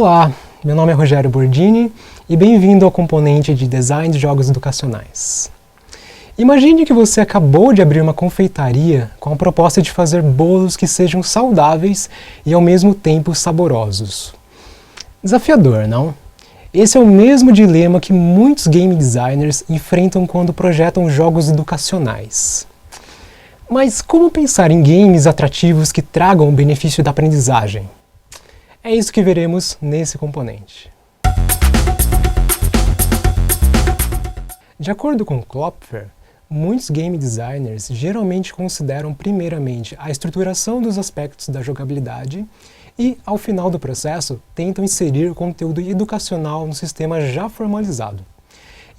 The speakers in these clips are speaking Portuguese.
Olá, meu nome é Rogério Bordini e bem-vindo ao componente de Design de Jogos Educacionais. Imagine que você acabou de abrir uma confeitaria com a proposta de fazer bolos que sejam saudáveis e ao mesmo tempo saborosos. Desafiador, não? Esse é o mesmo dilema que muitos game designers enfrentam quando projetam jogos educacionais. Mas como pensar em games atrativos que tragam o benefício da aprendizagem? É isso que veremos nesse componente. De acordo com Klopfer, muitos game designers geralmente consideram primeiramente a estruturação dos aspectos da jogabilidade e, ao final do processo, tentam inserir conteúdo educacional no sistema já formalizado.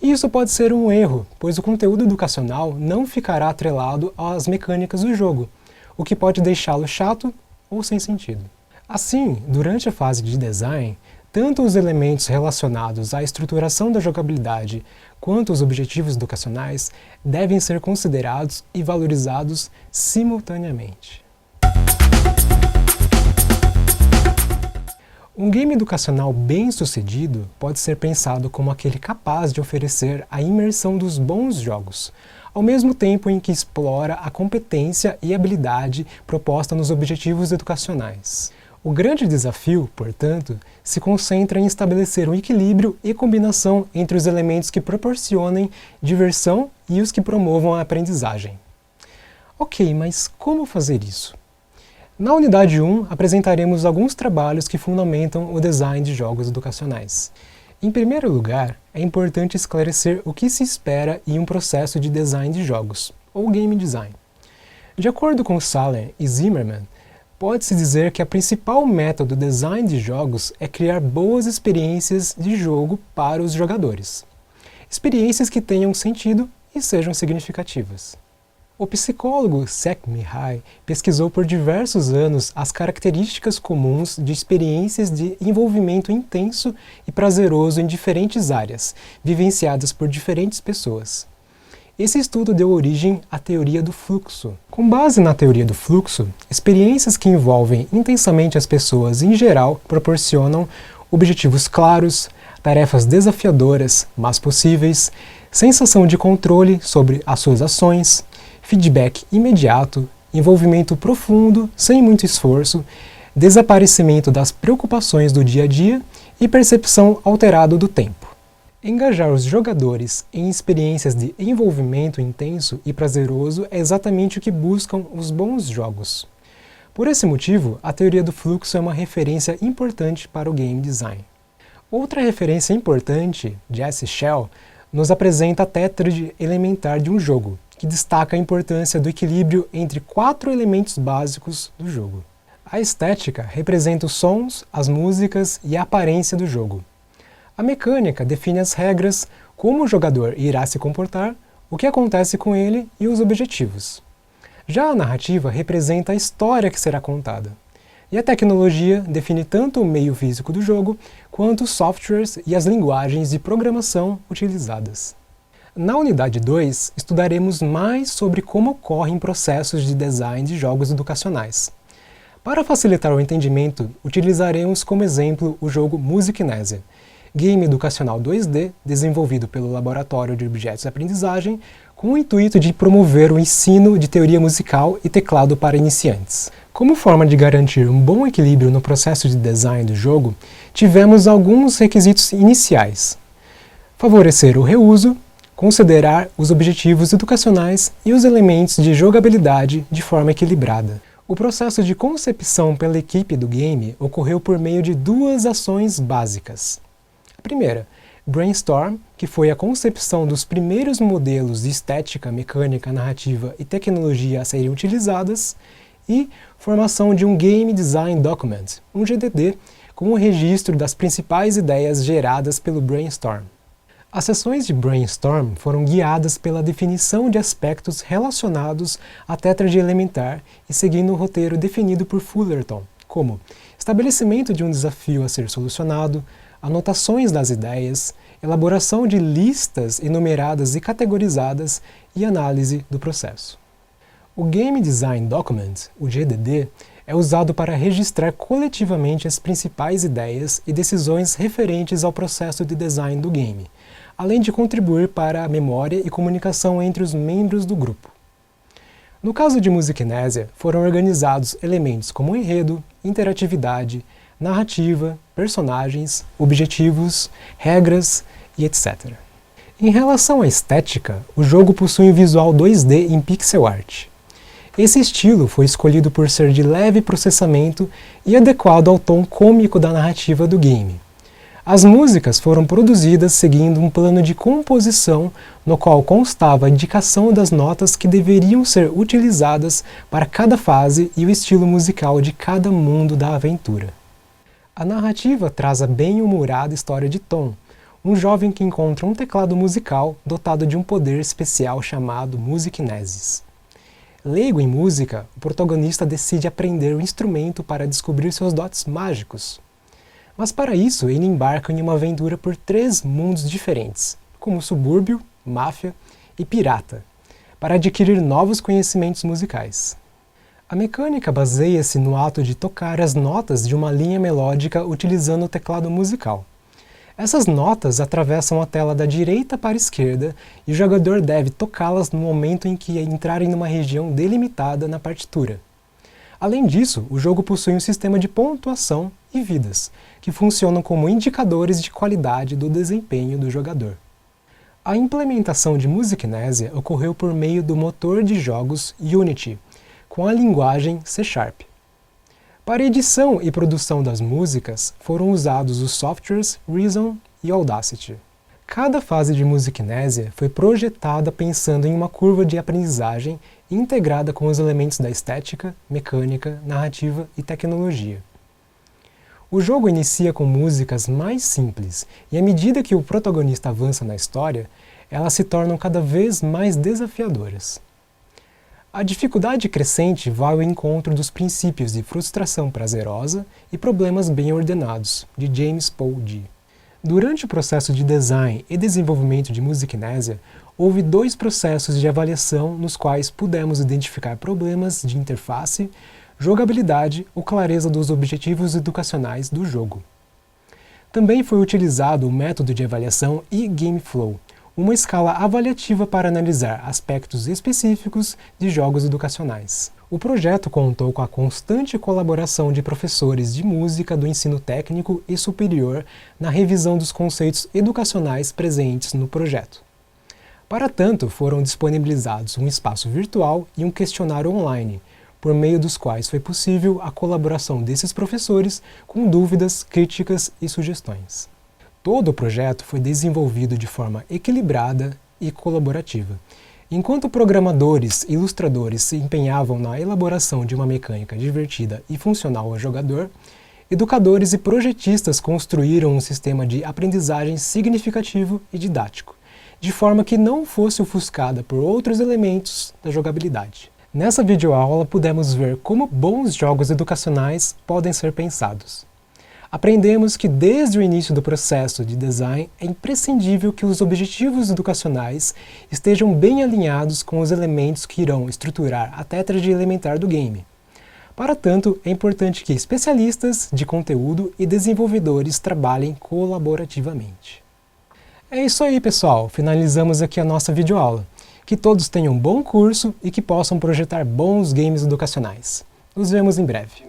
E isso pode ser um erro, pois o conteúdo educacional não ficará atrelado às mecânicas do jogo, o que pode deixá-lo chato ou sem sentido. Assim, durante a fase de design, tanto os elementos relacionados à estruturação da jogabilidade quanto os objetivos educacionais devem ser considerados e valorizados simultaneamente. Um game educacional bem-sucedido pode ser pensado como aquele capaz de oferecer a imersão dos bons jogos, ao mesmo tempo em que explora a competência e habilidade proposta nos objetivos educacionais. O grande desafio, portanto, se concentra em estabelecer um equilíbrio e combinação entre os elementos que proporcionem diversão e os que promovam a aprendizagem. Ok, mas como fazer isso? Na unidade 1, apresentaremos alguns trabalhos que fundamentam o design de jogos educacionais. Em primeiro lugar, é importante esclarecer o que se espera em um processo de design de jogos, ou game design. De acordo com Salem e Zimmerman, pode-se dizer que a principal meta do design de jogos é criar boas experiências de jogo para os jogadores. Experiências que tenham sentido e sejam significativas. O psicólogo Sek Mihai pesquisou por diversos anos as características comuns de experiências de envolvimento intenso e prazeroso em diferentes áreas, vivenciadas por diferentes pessoas. Esse estudo deu origem à teoria do fluxo. Com base na teoria do fluxo, experiências que envolvem intensamente as pessoas em geral proporcionam objetivos claros, tarefas desafiadoras, mas possíveis, sensação de controle sobre as suas ações, feedback imediato, envolvimento profundo, sem muito esforço, desaparecimento das preocupações do dia a dia e percepção alterada do tempo. Engajar os jogadores em experiências de envolvimento intenso e prazeroso é exatamente o que buscam os bons jogos. Por esse motivo, a teoria do fluxo é uma referência importante para o game design. Outra referência importante, Jesse Shell, nos apresenta a tétrade elementar de um jogo, que destaca a importância do equilíbrio entre 4 elementos básicos do jogo. A estética representa os sons, as músicas e a aparência do jogo. A mecânica define as regras, como o jogador irá se comportar, o que acontece com ele e os objetivos. Já a narrativa representa a história que será contada. E a tecnologia define tanto o meio físico do jogo, quanto os softwares e as linguagens de programação utilizadas. Na unidade 2, estudaremos mais sobre como ocorrem processos de design de jogos educacionais. Para facilitar o entendimento, utilizaremos como exemplo o jogo Musicnesia, game educacional 2D desenvolvido pelo Laboratório de Objetos de Aprendizagem com o intuito de promover o ensino de teoria musical e teclado para iniciantes. Como forma de garantir um bom equilíbrio no processo de design do jogo, tivemos alguns requisitos iniciais. Favorecer o reuso, considerar os objetivos educacionais e os elementos de jogabilidade de forma equilibrada. O processo de concepção pela equipe do game ocorreu por meio de 2 ações básicas. Primeira, brainstorm, que foi a concepção dos primeiros modelos de estética, mecânica, narrativa e tecnologia a serem utilizadas, e formação de um Game Design Document, um GDD, com o registro das principais ideias geradas pelo brainstorm. As sessões de brainstorm foram guiadas pela definição de aspectos relacionados à tétrade elementar e seguindo o roteiro definido por Fullerton, como estabelecimento de um desafio a ser solucionado, anotações das ideias, elaboração de listas enumeradas e categorizadas e análise do processo. O Game Design Document, o GDD, é usado para registrar coletivamente as principais ideias e decisões referentes ao processo de design do game, além de contribuir para a memória e comunicação entre os membros do grupo. No caso de Musicnésia, foram organizados elementos como enredo, interatividade, narrativa, personagens, objetivos, regras e etc. Em relação à estética, o jogo possui um visual 2D em pixel art. Esse estilo foi escolhido por ser de leve processamento e adequado ao tom cômico da narrativa do game. As músicas foram produzidas seguindo um plano de composição no qual constava a indicação das notas que deveriam ser utilizadas para cada fase e o estilo musical de cada mundo da aventura. A narrativa traz a bem-humorada história de Tom, um jovem que encontra um teclado musical dotado de um poder especial chamado Musicnesis. Leigo em música, o protagonista decide aprender o instrumento para descobrir seus dotes mágicos. Mas para isso, ele embarca em uma aventura por 3 mundos diferentes, como subúrbio, máfia e pirata, para adquirir novos conhecimentos musicais. A mecânica baseia-se no ato de tocar as notas de uma linha melódica utilizando o teclado musical. Essas notas atravessam a tela da direita para a esquerda e o jogador deve tocá-las no momento em que entrarem numa região delimitada na partitura. Além disso, o jogo possui um sistema de pontuação e vidas, que funcionam como indicadores de qualidade do desempenho do jogador. A implementação de Musicnésia ocorreu por meio do motor de jogos Unity, com a linguagem C#. Para edição e produção das músicas, foram usados os softwares Reason e Audacity. Cada fase de Musicnésia foi projetada pensando em uma curva de aprendizagem integrada com os elementos da estética, mecânica, narrativa e tecnologia. O jogo inicia com músicas mais simples, e à medida que o protagonista avança na história, elas se tornam cada vez mais desafiadoras. A dificuldade crescente vai ao encontro dos princípios de frustração prazerosa e problemas bem ordenados, de James Paul Gee. Durante o processo de design e desenvolvimento de Musicnésia, houve 2 processos de avaliação nos quais pudemos identificar problemas de interface, jogabilidade ou clareza dos objetivos educacionais do jogo. Também foi utilizado o método de avaliação e GameFlow, uma escala avaliativa para analisar aspectos específicos de jogos educacionais. O projeto contou com a constante colaboração de professores de música do ensino técnico e superior na revisão dos conceitos educacionais presentes no projeto. Para tanto, foram disponibilizados um espaço virtual e um questionário online, por meio dos quais foi possível a colaboração desses professores com dúvidas, críticas e sugestões. Todo o projeto foi desenvolvido de forma equilibrada e colaborativa. Enquanto programadores e ilustradores se empenhavam na elaboração de uma mecânica divertida e funcional ao jogador, educadores e projetistas construíram um sistema de aprendizagem significativo e didático, de forma que não fosse ofuscada por outros elementos da jogabilidade. Nessa videoaula pudemos ver como bons jogos educacionais podem ser pensados. Aprendemos que desde o início do processo de design é imprescindível que os objetivos educacionais estejam bem alinhados com os elementos que irão estruturar a tétrade elementar do game. Para tanto, é importante que especialistas de conteúdo e desenvolvedores trabalhem colaborativamente. É isso aí, pessoal! Finalizamos aqui a nossa videoaula. Que todos tenham um bom curso e que possam projetar bons games educacionais. Nos vemos em breve.